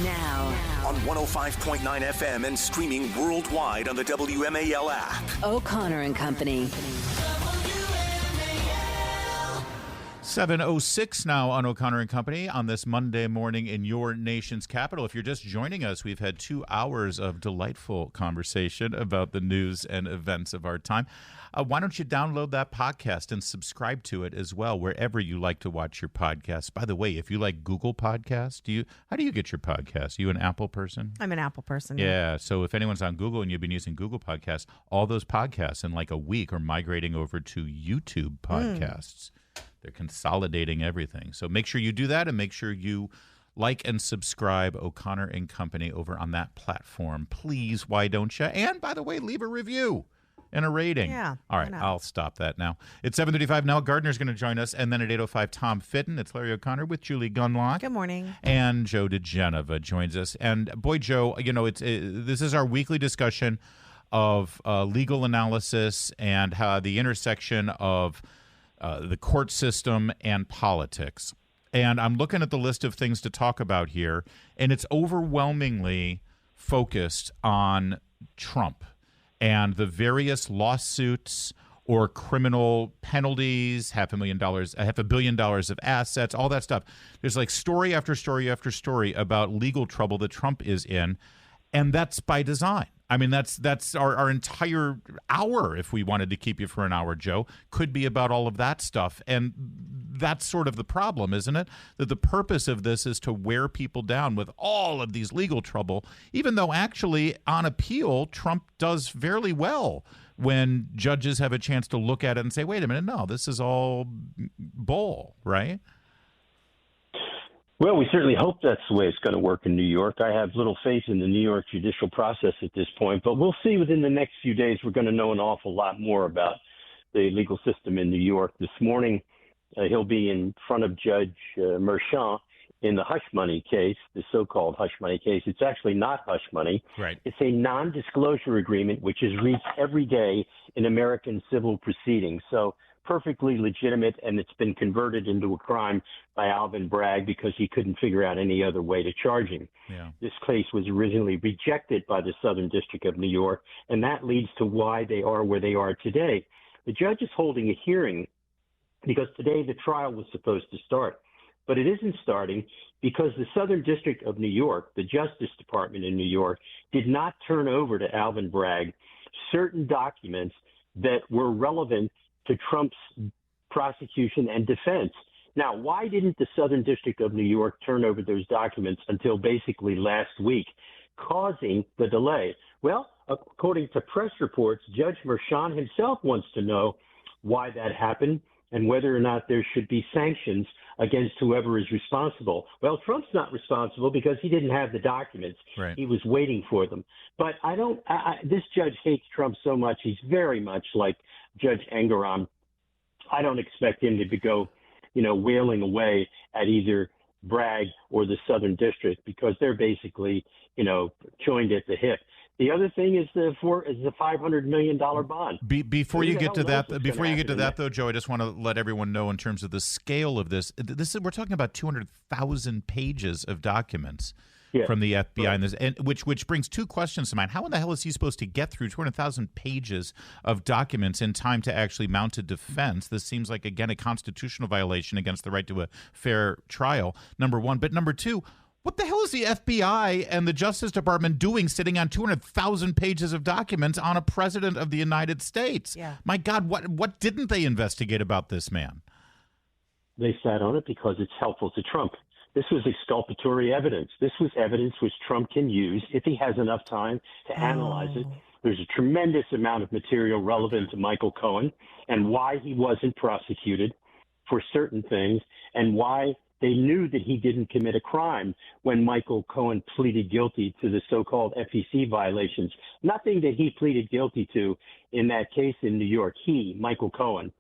Now on 105.9 FM and streaming worldwide on the WMAL app. O'Connor and Company. 7:06 now on O'Connor and Company on this Monday morning in your nation's capital. If you're just joining us, we've had 2 hours of delightful conversation about the news and events of our time. Why don't you download that podcast and subscribe to it as well, wherever you like to watch your podcasts. By the way, if you like Google Podcasts, how do you get your podcasts? You an Apple person? I'm an Apple person. Yeah. So if anyone's on Google and you've been using Google Podcasts, all those podcasts in like a week are migrating over to YouTube podcasts. They're consolidating everything. So make sure you do that, and make sure you like and subscribe O'Connor and Company over on that platform. Please, why don't you? And by the way, leave a review and a rating. Yeah. All right, I'll stop that now. It's 7:35 now. Gardner's going to join us, and then at 8:05, Tom Fitton. It's Larry O'Connor with Julie Gunlock. Good morning. And Joe diGenova joins us. And boy, Joe, this is our weekly discussion of legal analysis and how the intersection of the court system and politics. And I'm looking at the list of things to talk about here, and it's overwhelmingly focused on Trump and the various lawsuits or criminal penalties, $500 million of assets, all that stuff. There's like story after story after story about legal trouble that Trump is in, and that's by design. I mean, that's our entire hour, if we wanted to keep you for an hour, Joe, could be about all of that stuff. And that's sort of the problem, isn't it? That the purpose of this is to wear people down with all of these legal trouble, even though actually on appeal, Trump does fairly well when judges have a chance to look at it and say, wait a minute, no, this is all bull, right? Well, we certainly hope that's the way it's going to work in New York. I have little faith in the New York judicial process at this point, but we'll see within the next few days. We're going to know an awful lot more about the legal system in New York. This morning, he'll be in front of Judge Merchan in the hush money case, the so-called hush money case. It's actually not hush money. Right. It's a non-disclosure agreement, which is reached every day in American civil proceedings. So perfectly legitimate, and it's been converted into a crime by Alvin Bragg because he couldn't figure out any other way to charge him. Yeah. This case was originally rejected by the Southern District of New York, and that leads to why they are where they are today. The judge is holding a hearing because today the trial was supposed to start, but it isn't starting because the Southern District of New York, the Justice Department in New York, did not turn over to Alvin Bragg certain documents that were relevant to Trump's prosecution and defense. Now, why didn't the Southern District of New York turn over those documents until basically last week, causing the delay? Well, according to press reports, Judge Merchan himself wants to know why that happened and whether or not there should be sanctions against whoever is responsible. Well, Trump's not responsible because he didn't have the documents. Right. He was waiting for them. But this judge hates Trump so much. He's very much like Judge Engoron. I don't expect him to go, wailing away at either Bragg or the Southern District because they're basically, joined at the hip. The other thing is the $500 million bond. Before you get to that, though, Joe, I just want to let everyone know in terms of the scale of this. We're talking about 200,000 pages of documents from the FBI, right. and which brings 2 questions to mind. How in the hell is he supposed to get through 200,000 pages of documents in time to actually mount a defense? This seems like, again, a constitutional violation against the right to a fair trial, number one. But number 2, what the hell is the FBI and the Justice Department doing sitting on 200,000 pages of documents on a president of the United States? Yeah. My God, what didn't they investigate about this man? They sat on it because it's helpful to Trump. This was exculpatory evidence. This was evidence which Trump can use if he has enough time to analyze it. There's a tremendous amount of material relevant to Michael Cohen and why he wasn't prosecuted for certain things and why they knew that he didn't commit a crime when Michael Cohen pleaded guilty to the so-called FEC violations. Nothing that he pleaded guilty to in that case in New York, Michael Cohen,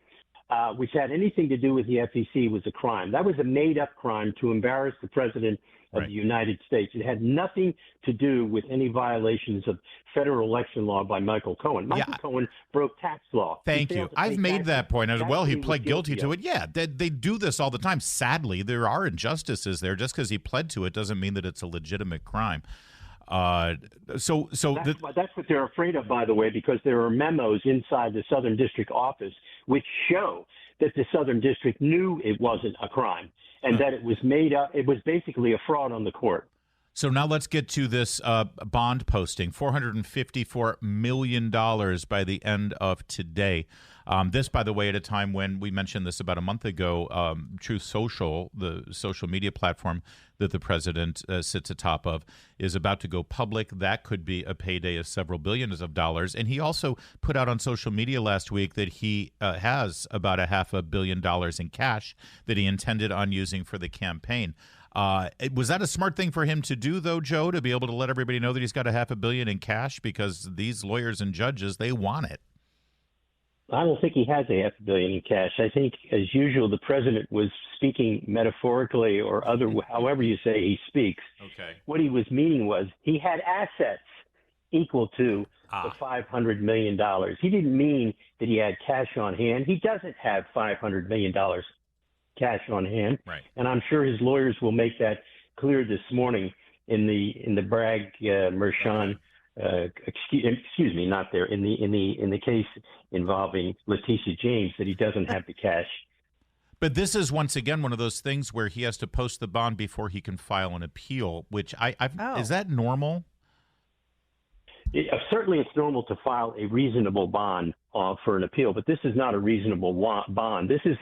which had anything to do with the FEC, was a crime. That was a made-up crime to embarrass the president of the United States. It had nothing to do with any violations of federal election law by Michael Cohen. Michael Cohen broke tax law. Thank you. I've made that point as well. He pled guilty to it. Yeah, they do this all the time. Sadly, there are injustices there. Just because he pled to it doesn't mean that it's a legitimate crime. That's what they're afraid of, by the way, because there are memos inside the Southern District office which show that the Southern District knew it wasn't a crime and that it was made up. It was basically a fraud on the court. So now let's get to this bond posting, $454 million by the end of today. This, by the way, at a time when we mentioned this about a month ago, Truth Social, the social media platform that the president sits atop of, is about to go public. That could be a payday of several billions of dollars. And he also put out on social media last week that he has about $500 million in cash that he intended on using for the campaign. Was that a smart thing for him to do, though, Joe, to be able to let everybody know that he's got $500 million in cash? Because these lawyers and judges, they want it. I don't think he has $500 million in cash. I think, as usual, the president was speaking metaphorically or however you say he speaks. Okay. What he was meaning was he had assets equal to the $500 million. He didn't mean that he had cash on hand. He doesn't have $500 million cash on hand. Right. And I'm sure his lawyers will make that clear this morning in the Bragg Mershon. Excuse me, not there in the case involving Letitia James, that he doesn't have the cash. But this is once again one of those things where he has to post the bond before he can file an appeal. Which is that normal? Certainly, it's normal to file a reasonable bond for an appeal, but this is not a reasonable bond. This is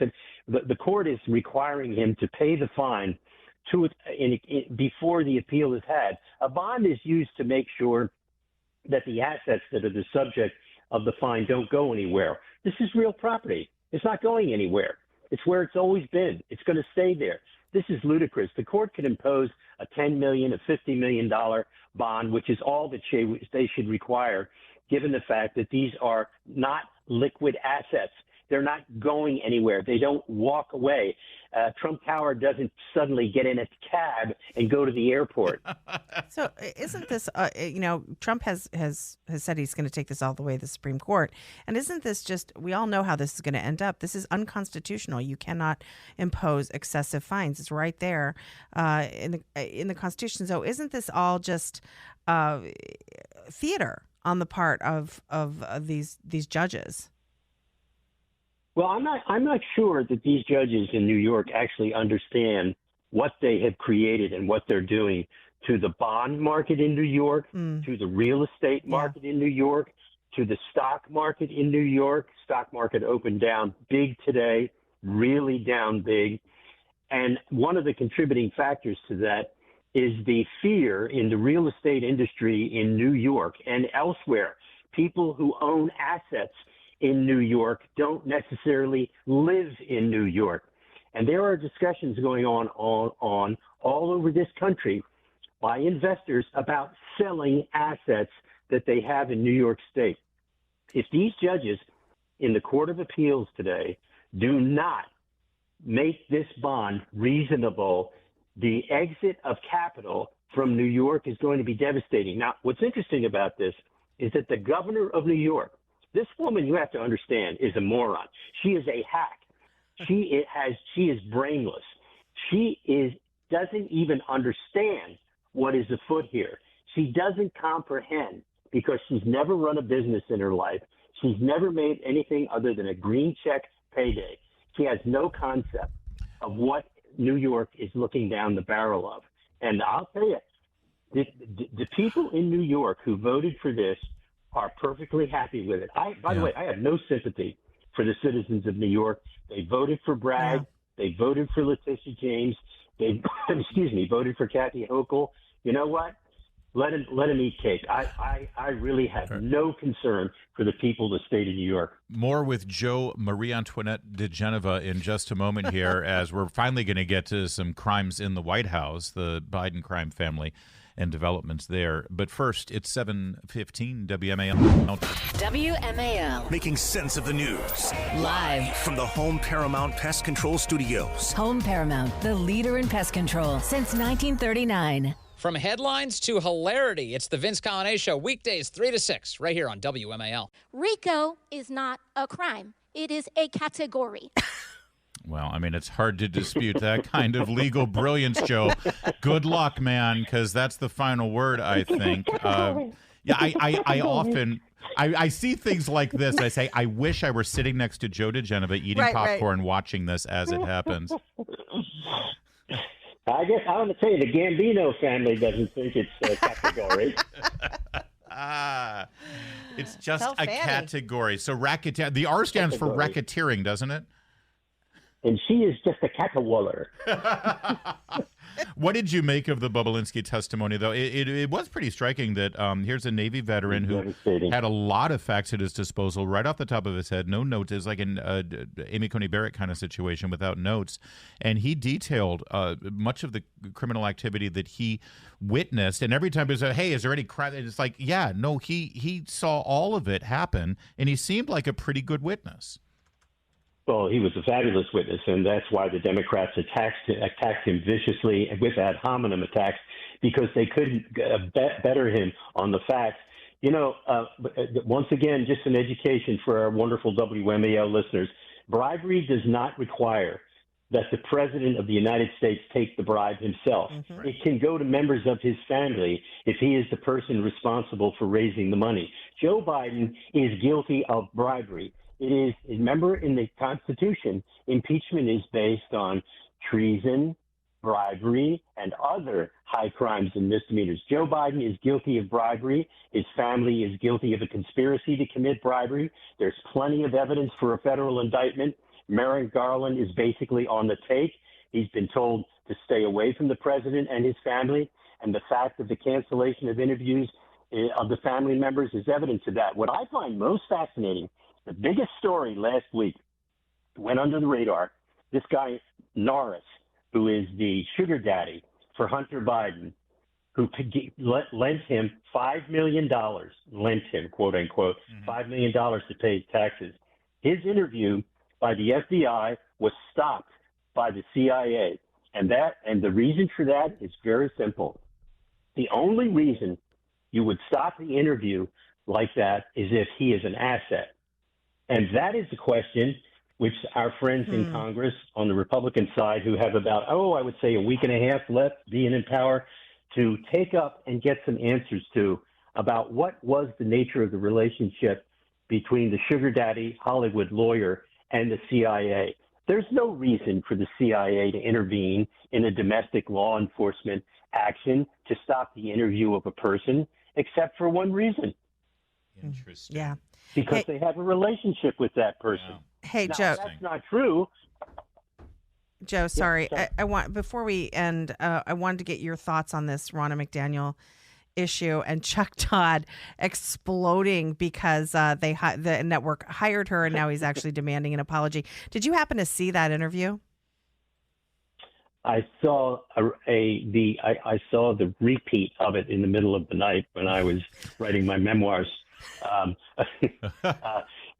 the court is requiring him to pay the fine before the appeal is had. A bond is used to make sure that the assets that are the subject of the fine don't go anywhere. This is real property. It's not going anywhere. It's where it's always been. It's going to stay there. This is ludicrous. The court could impose a $10 million, a $50 million bond, which is all that they should require, given the fact that these are not liquid assets. They're not going anywhere. They don't walk away. Trump Tower doesn't suddenly get in a cab and go to the airport. So isn't this, Trump has said he's going to take this all the way to the Supreme Court. And isn't this just, we all know how this is going to end up. This is unconstitutional. You cannot impose excessive fines. It's right there in the Constitution. So isn't this all just theater on the part of these judges? Well, I'm not sure that these judges in New York actually understand what they have created and what they're doing to the bond market in New York, to the real estate market in New York, to the stock market in New York. Stock market opened down big today, really down big. And one of the contributing factors to that is the fear in the real estate industry in New York and elsewhere. People who own assets in New York don't necessarily live in New York. And there are discussions going on all over this country by investors about selling assets that they have in New York State. If these judges in the Court of Appeals today do not make this bond reasonable, the exit of capital from New York is going to be devastating. Now, what's interesting about this is that the governor of New York, this woman, you have to understand, is a moron. She is a hack. She is brainless. She doesn't even understand what is afoot here. She doesn't comprehend because she's never run a business in her life. She's never made anything other than a green check payday. She has no concept of what New York is looking down the barrel of. And I'll tell you, the people in New York who voted for this are perfectly happy with it. By the way, I have no sympathy for the citizens of New York. They voted for Bragg. Yeah. They voted for Letitia James. They, voted for Kathy Hochul. You know what? Let him eat cake. I really have no concern for the people of the state of New York. More with Joe Marie Antoinette diGenova in just a moment here, as we're finally going to get to some crimes in the White House, the Biden crime family, and developments there. But first, it's 7:15 WMAL. WMAL. Making sense of the news. Live. From the Home Paramount Pest Control Studios. Home Paramount, the leader in pest control since 1939. From headlines to hilarity, it's the Vince Colonnese Show, weekdays 3 to 6, right here on WMAL. RICO is not a crime. It is a category. Well, I mean, it's hard to dispute that kind of legal brilliance, Joe. Good luck, man, because that's the final word, I think. I often see things like this. I say, I wish I were sitting next to Joe diGenova eating popcorn, watching this as it happens. I guess I want to tell you, the Gambino family doesn't think it's a category. It's just a category. So racketeer. The R stands for racketeering, doesn't it? And she is just a caterwaller. What did you make of the Bobulinski testimony, though? It was pretty striking that here's a Navy veteran who had a lot of facts at his disposal right off the top of his head, no notes. It's like an Amy Coney Barrett kind of situation without notes. And he detailed much of the criminal activity that he witnessed. And every time he said, hey, is there any crime? It's like, yeah, no, he saw all of it happen. And he seemed like a pretty good witness. Well, he was a fabulous witness, and that's why the Democrats attacked him viciously with ad hominem attacks, because they couldn't better him on the facts. You know, once again, just an education for our wonderful WMAL listeners. Bribery does not require that the President of the United States take the bribe himself. Mm-hmm. It can go to members of his family if he is the person responsible for raising the money. Joe Biden is guilty of bribery. It is, remember, in the Constitution, impeachment is based on treason, bribery, and other high crimes and misdemeanors. Joe Biden is guilty of bribery. His family is guilty of a conspiracy to commit bribery. There's plenty of evidence for a federal indictment. Merrick Garland is basically on the take. He's been told to stay away from the president and his family, and the fact of the cancellation of interviews of the family members is evidence of that. What I find most fascinating, the biggest story last week went under the radar. This guy, Norris, who is the sugar daddy for Hunter Biden, who lent him $5 million, lent him, quote unquote, $5 million to pay his taxes. His interview by the FBI was stopped by the CIA. And the reason for that is very simple. The only reason you would stop the interview like that is if he is an asset. And that is the question which our friends in Congress on the Republican side, who have about, I would say a week and a half left being in power, to take up and get some answers to about what was the nature of the relationship between the sugar daddy Hollywood lawyer and the CIA. There's no reason for the CIA to intervene in a domestic law enforcement action to stop the interview of a person, except for one reason. Interesting. Yeah. Because they have a relationship with that person. Wow. Hey, Now, Joe. that's not true. Joe, sorry. sorry. I want, before we end, I wanted to get your thoughts on this Ronna McDaniel issue and Chuck Todd exploding because the network hired her and now he's actually demanding an apology. Did you happen to see that interview? I saw I saw the repeat of it in the middle of the night when I was writing my memoirs.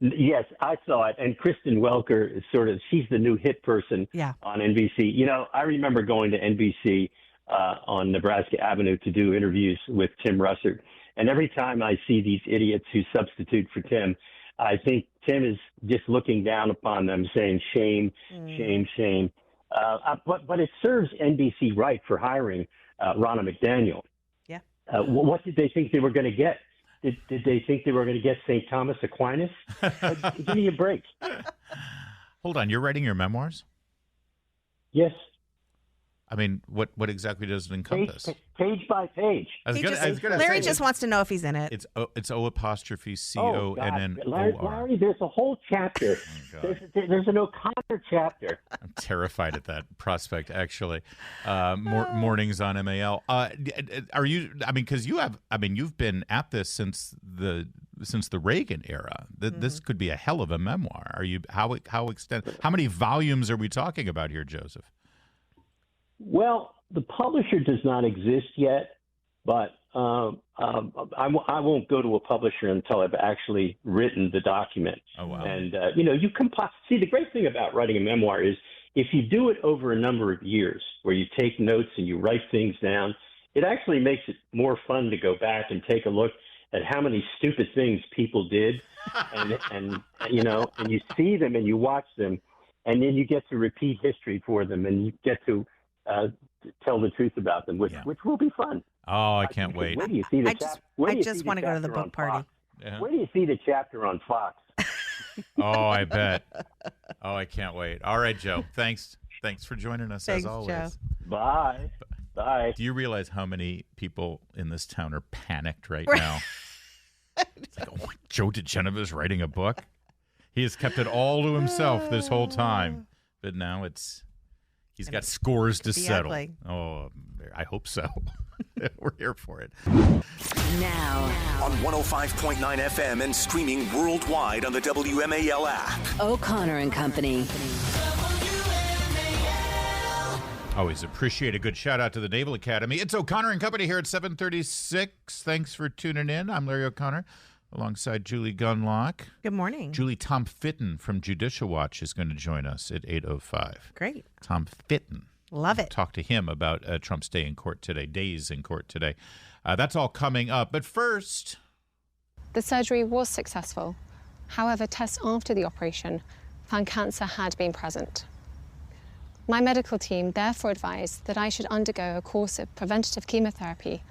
Yes, I saw it. And Kristen Welker is she's the new hit person on NBC. You know, I remember going to NBC on Nebraska Avenue to do interviews with Tim Russert. And every time I see these idiots who substitute for Tim, I think Tim is just looking down upon them saying, shame, shame, shame. But it serves NBC right for hiring Ronna McDaniel. Yeah. What did they think they were going to get? Did they think they were going to get St. Thomas Aquinas? Give me a break. Hold on. You're writing your memoirs? Yes. I mean, what exactly does it encompass? Page by page. I was gonna Larry say, just wants to know if he's in it. It's O apostrophe Oh, CONNOR. Larry, there's a whole chapter. There's an O'Connor chapter. I'm terrified at that prospect. Actually, mornings on MAL. Are you? I mean, because you have. I mean, you've been at this since the Reagan era. This could be a hell of a memoir. Are you? How extensive? How many volumes are we talking about here, Joseph? Well, the publisher does not exist yet, but I won't go to a publisher until I've actually written the document. Oh, wow. And, you see, the great thing about writing a memoir is if you do it over a number of years where you take notes and you write things down, it actually makes it more fun to go back and take a look at how many stupid things people did and you see them and you watch them, and then you get to repeat history for them and you get to tell the truth about them, which will be fun. Oh, I can't wait. Where do you see the I just want to go to the book party. Yeah. Where do you see the chapter on Fox? Oh, I bet. Oh, I can't wait. All right, Joe. Thanks for joining us as always. Joe. Bye. Do you realize how many people in this town are panicked right now? It's like, oh, Joe diGenova is writing a book. He has kept it all to himself this whole time, but now he's got scores to settle. Ugly. Oh, I hope so. We're here for it. Now, On 105.9 FM and streaming worldwide on the WMAL app. O'Connor and Company. Always appreciate a good shout out to the Naval Academy. It's O'Connor and Company here at 7:36. Thanks for tuning in. I'm Larry O'Connor alongside Julie Gunlock. Good morning. Julie, Tom Fitton from Judicial Watch is going to join us at 8:05. Great. Tom Fitton. Love it. Talk to him about Trump's days in court today. That's all coming up. But first, the surgery was successful. However, tests after the operation found cancer had been present. My medical team therefore advised that I should undergo a course of preventative chemotherapy,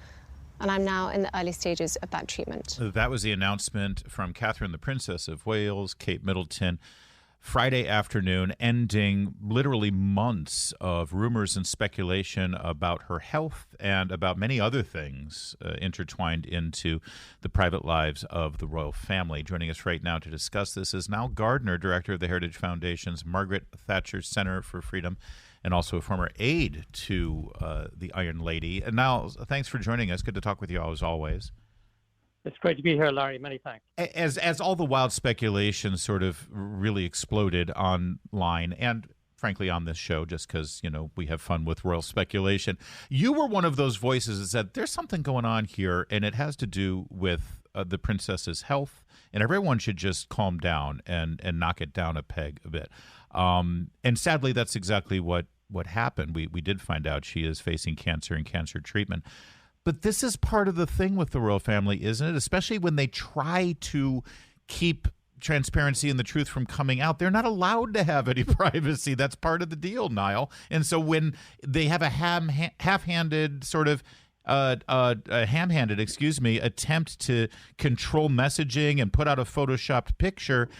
and I'm now in the early stages of that treatment. that was the announcement from Catherine, the Princess of Wales, Kate Middleton, Friday afternoon, ending literally months of rumors and speculation about her health and about many other things intertwined into the private lives of the royal family. Joining us right now to discuss this is Nile Gardiner, director of the Heritage Foundation's Margaret Thatcher Center for Freedom, and also a former aide to the Iron Lady. And Nile, thanks for joining us. Good to talk with you as always. It's great to be here, Larry. Many thanks. As all the wild speculation sort of really exploded online and frankly on this show, just because, we have fun with royal speculation, you were one of those voices that said there's something going on here and it has to do with the princess's health and everyone should just calm down and knock it down a peg a bit. And sadly, that's exactly what happened. We did find out she is facing cancer and cancer treatment. But this is part of the thing with the royal family, isn't it? Especially when they try to keep transparency and the truth from coming out. They're not allowed to have any privacy. That's part of the deal, Niall. And so when they have a ham-handed attempt to control messaging and put out a photoshopped picture,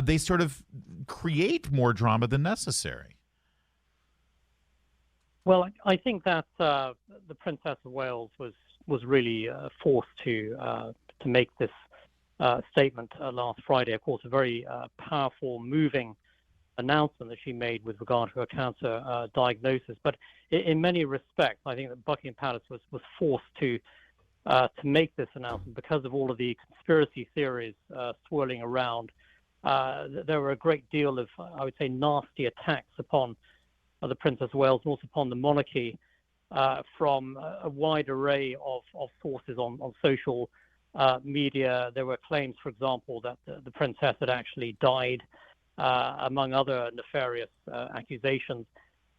they sort of create more drama than necessary. Well, I think that the Princess of Wales was really forced to make this statement last Friday. Of course, a very powerful, moving announcement that she made with regard to her cancer diagnosis. But in many respects, I think that Buckingham Palace was forced to make this announcement because of all of the conspiracy theories swirling around. There were a great deal of, I would say, nasty attacks upon the Princess of Wales and also upon the monarchy from a wide array of sources on social media. There were claims, for example, that the princess had actually died, among other nefarious accusations.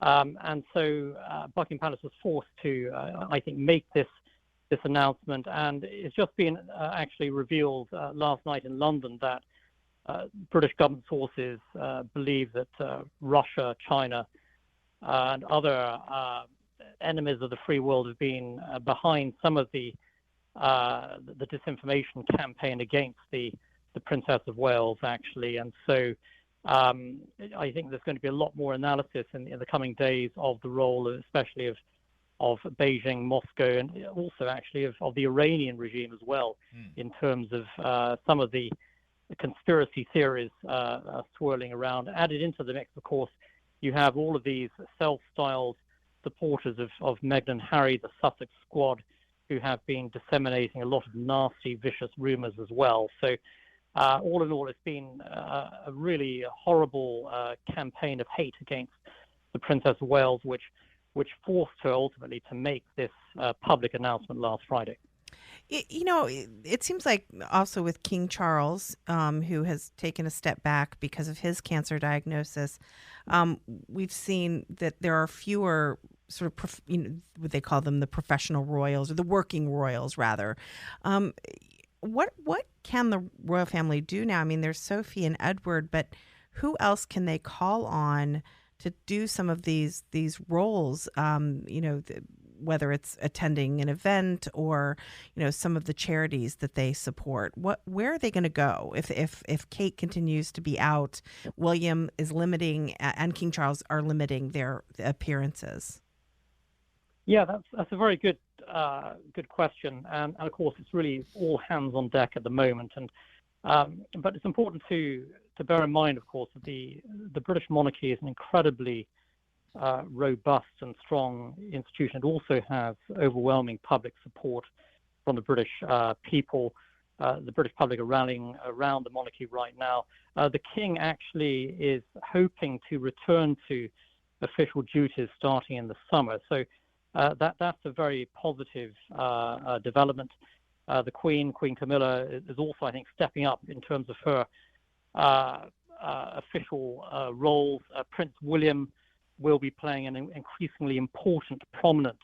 And so Buckingham Palace was forced to, I think, make this announcement. And it's just been actually revealed last night in London that British government sources believe that Russia, China, and other enemies of the free world have been behind some of the disinformation campaign against the Princess of Wales, actually. And so I think there's going to be a lot more analysis in the coming days of the role, especially of Beijing, Moscow, and also actually of the Iranian regime as well, in terms of some of the conspiracy theories swirling around. Added into the mix, of course, you have all of these self-styled supporters of Meghan and Harry, the Sussex Squad, who have been disseminating a lot of nasty, vicious rumors as well. So all in all, it's been a really horrible campaign of hate against the Princess of Wales, which forced her ultimately to make this public announcement last Friday. It seems like also with King Charles, who has taken a step back because of his cancer diagnosis, we've seen that there are fewer sort of, what they call them, the professional royals, or the working royals, rather. What can the royal family do now? I mean, there's Sophie and Edward, but who else can they call on to do some of these roles? Whether it's attending an event or, some of the charities that they support. Where are they going to go if Kate continues to be out? William is limiting, and King Charles are limiting their appearances. Yeah, that's a very good question, and of course it's really all hands on deck at the moment. And but it's important to bear in mind, of course, that the British monarchy is an incredibly robust and strong institution. It also has overwhelming public support from the British people. The British public are rallying around the monarchy right now. The King actually is hoping to return to official duties starting in the summer. So that's a very positive development. The Queen Camilla, is also, I think, stepping up in terms of her official roles. Prince William will be playing an increasingly important, prominent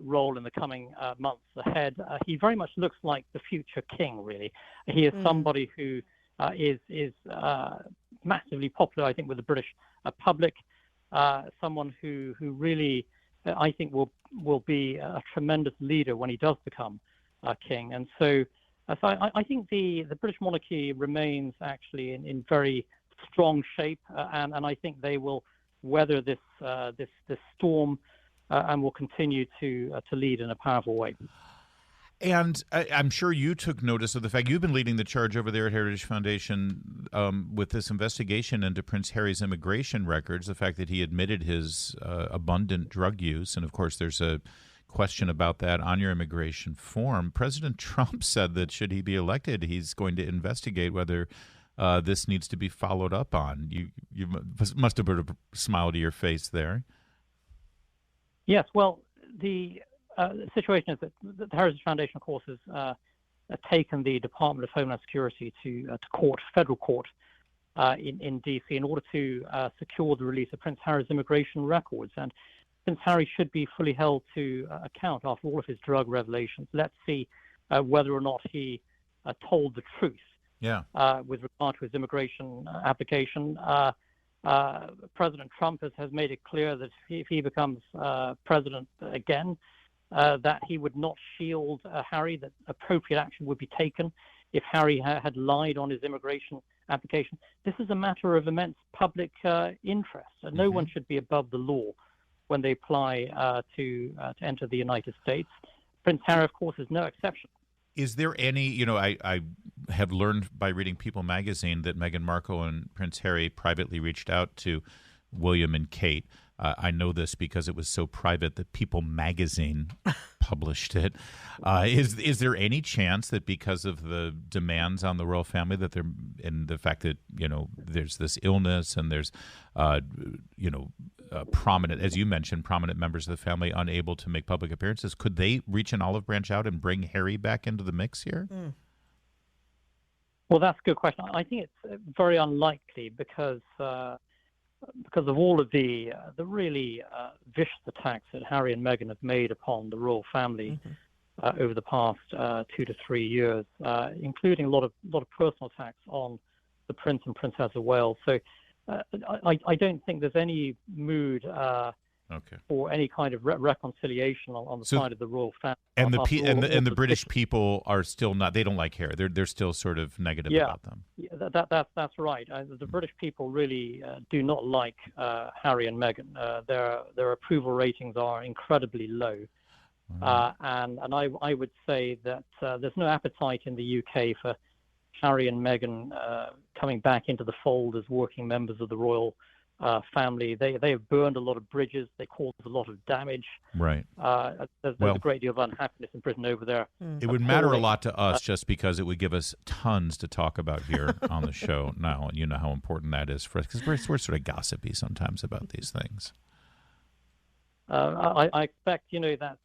role in the coming months ahead. He very much looks like the future king, really. He is somebody who is massively popular, I think, with the British public. Someone who really, I think, will be a tremendous leader when he does become king. And so I think the British monarchy remains actually in very strong shape, and I think they will weather this storm and will continue to lead in a powerful way. And I'm sure you took notice of the fact you've been leading the charge over there at Heritage Foundation with this investigation into Prince Harry's immigration records, the fact that he admitted his abundant drug use. And, of course, there's a question about that on your immigration form. President Trump said that should he be elected, he's going to investigate whether this needs to be followed up on. You must have put a smile to your face there. Yes, well, the situation is that the Heritage Foundation, of course, has taken the Department of Homeland Security to court, federal court, in D.C. in order to secure the release of Prince Harry's immigration records. And Prince Harry should be fully held to account after all of his drug revelations. Let's see whether or not he told the truth. Yeah. With regard to his immigration application. President Trump has made it clear that if he becomes president again, that he would not shield Harry, that appropriate action would be taken if Harry had lied on his immigration application. This is a matter of immense public interest. No one should be above the law when they apply to enter the United States. Prince Harry, of course, is no exception. Is there any, I have learned by reading People magazine that Meghan Markle and Prince Harry privately reached out to William and Kate. I know this because it was so private that People magazine published it. Is there any chance that because of the demands on the royal family that they're, and the fact that, there's this illness and there's, prominent, as you mentioned, prominent members of the family unable to make public appearances, could they reach an olive branch out and bring Harry back into the mix here? Well, that's a good question. I think it's very unlikely because of all of the really vicious attacks that Harry and Meghan have made upon the royal family over the past 2 to 3 years, including a lot of personal attacks on the Prince and Princess of Wales. So I don't think there's any mood for any kind of reconciliation on the side of the royal family. And the British people are still not. They don't like Harry. They're still sort of negative about them. Yeah, that's right. The British people really do not like Harry and Meghan. Their approval ratings are incredibly low. And I would say that there's no appetite in the UK for Harry and Meghan coming back into the fold as working members of the royal family. They have burned a lot of bridges. They caused a lot of damage. Right. There's a great deal of unhappiness in Britain over there. It would matter a lot to us just because it would give us tons to talk about here on the show now. And you know how important that is for us because we're sort of gossipy sometimes about these things. I expect, that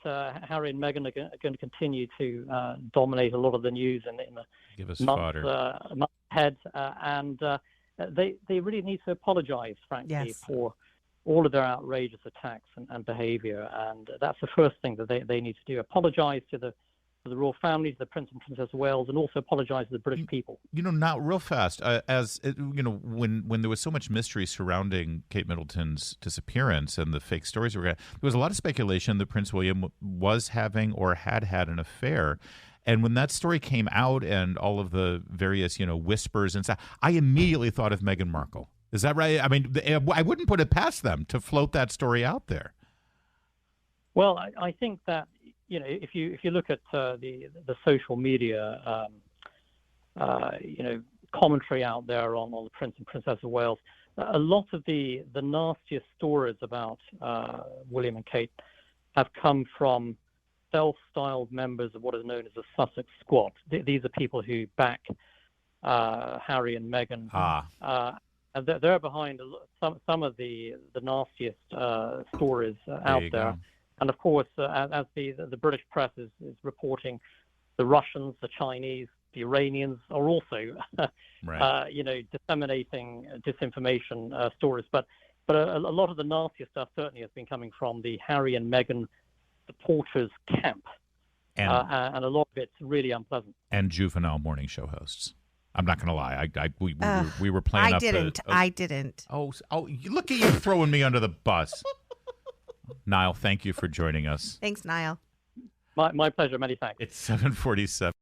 Harry and Meghan are going to continue to dominate a lot of the news in the months ahead. And they really need to apologize, frankly, for all of their outrageous attacks and behavior. And that's the first thing that they need to do. Apologize to the royal families, the Prince and Princess of Wales, and also apologize to the British people. Now real fast, when there was so much mystery surrounding Kate Middleton's disappearance and the fake stories there was a lot of speculation that Prince William was having or had an affair. And when that story came out and all of the various, whispers and stuff, I immediately thought of Meghan Markle. Is that right? I mean, I wouldn't put it past them to float that story out there. Well, I think that, if you look at the social media, commentary out there on the Prince and Princess of Wales, a lot of the nastiest stories about William and Kate have come from self-styled members of what is known as the Sussex Squad. These are people who back Harry and Meghan. And they're behind some of the nastiest stories out there. And of course, as the British press is reporting, the Russians, the Chinese, the Iranians are also, disseminating disinformation stories. But a lot of the nastiest stuff certainly has been coming from the Harry and Meghan supporters camp, and a lot of it's really unpleasant. And juvenile morning show hosts. I'm not going to lie. We were playing. I didn't. Oh! Look at you throwing me under the bus. Nile, thank you for joining us. Thanks, Nile. My pleasure. Many thanks. It's 7:47.